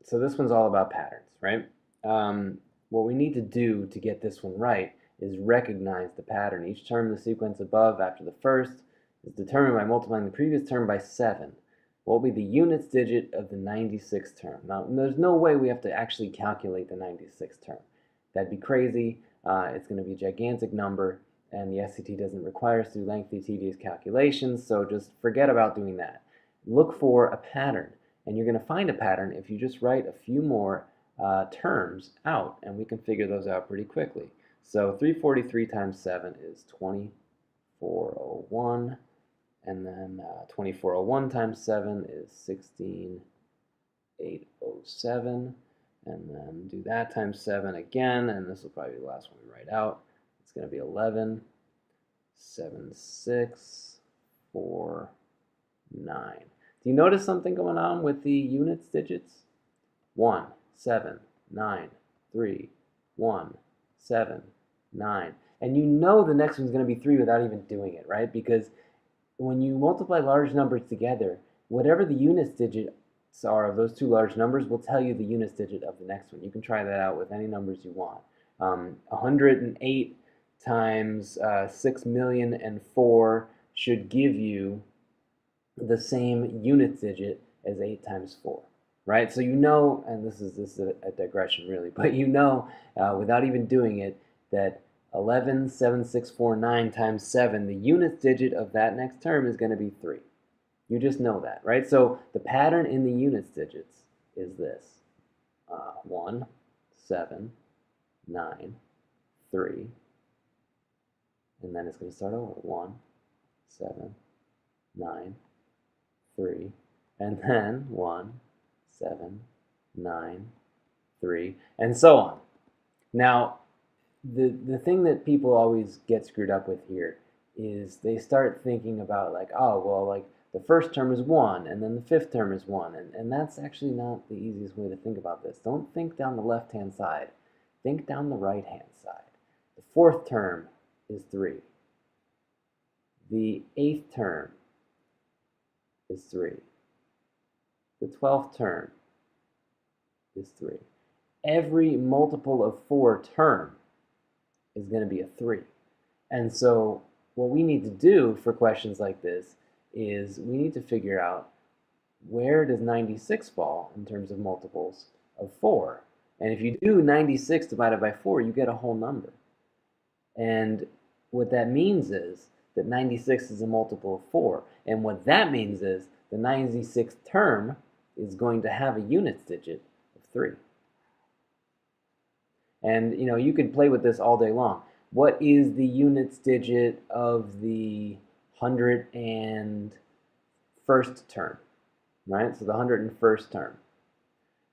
So this one's all about patterns, right? What we need to do to get this one right is recognize the pattern. Each term in the sequence above after the first is determined by multiplying the previous term by 7. What will be the units digit of the 96th term? Now, there's no way we have to actually calculate the 96th term. That'd be crazy. It's going to be a gigantic number, and the SAT doesn't require us to do lengthy, tedious calculations, so just forget about doing that. Look for a pattern. And you're going to find a pattern if you just write a few more terms out, and we can figure those out pretty quickly. So 343 times 7 is 2401, and then 2401 times 7 is 16807, and then do that times 7 again, and this will probably be the last one we write out. It's going to be 11, 7, 6, 4, 9. Do you notice something going on with the units digits? 1, 7, 9, 3, 1, 7, 9. And you know the next one's going to be 3 without even doing it, right? Because when you multiply large numbers together, whatever the units digits are of those two large numbers will tell you the units digit of the next one. You can try that out with any numbers you want. 108 times 6,000,004 should give you the same unit digit as 8 times 4, right? So you know, and this is a digression really, but you know without even doing it that 11,7,649 times 7, the unit digit of that next term is going to be 3. You just know that, right? So the pattern in the units digits is this. 1, 7, 9, 3, and then it's going to start over. 1, 7, 9, 3, and then 1, 7, 9, 3, and so on. Now, the thing that people always get screwed up with here is they start thinking about like, oh, well, like the first term is 1, and then the fifth term is 1, and that's actually not the easiest way to think about this. Don't think down the left-hand side. Think down the right-hand side. The fourth term is 3. The eighth term is 3. The 12th term is 3. Every multiple of 4 term is going to be a 3. And so what we need to do for questions like this is we need to figure out where does 96 fall in terms of multiples of 4. And if you do 96 divided by 4, you get a whole number. And what that means is that 96 is a multiple of 4. And what that means is the 96th term is going to have a units digit of 3. And you know, you could play with this all day long. What is the units digit of the 101st term? Right? So the 101st term.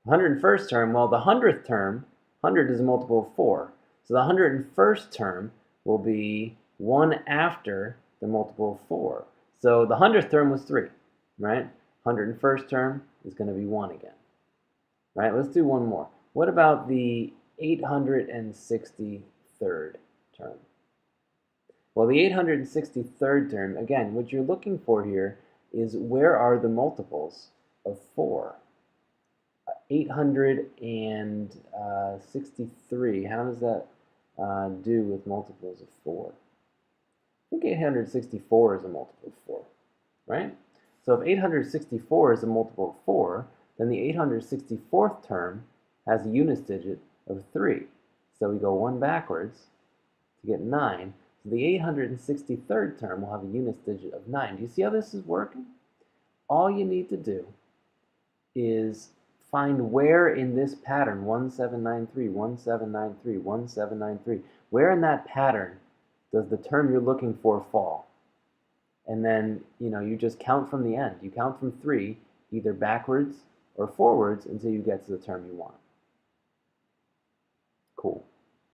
101st term, well, the 100th term, 100 is a multiple of 4. So the 101st term will be 1 after the multiple of 4. So the 100th term was 3, right? 101st term is going to be 1 again. Right? Let's do one more. What about the 863rd term? Well, the 863rd term, again, what you're looking for here is where are the multiples of 4? 863, how does that do with multiples of 4? I think 864 is a multiple of 4, right? So if 864 is a multiple of 4, then the 864th term has a units digit of 3. So we go 1 backwards to get 9. So the 863rd term will have a units digit of 9. Do you see how this is working? All you need to do is find where in this pattern, 1793, 1793, 1793, where in that pattern does the term you're looking for fall? And then, you know, you just count from the end. You count from 3, either backwards or forwards until you get to the term you want. Cool.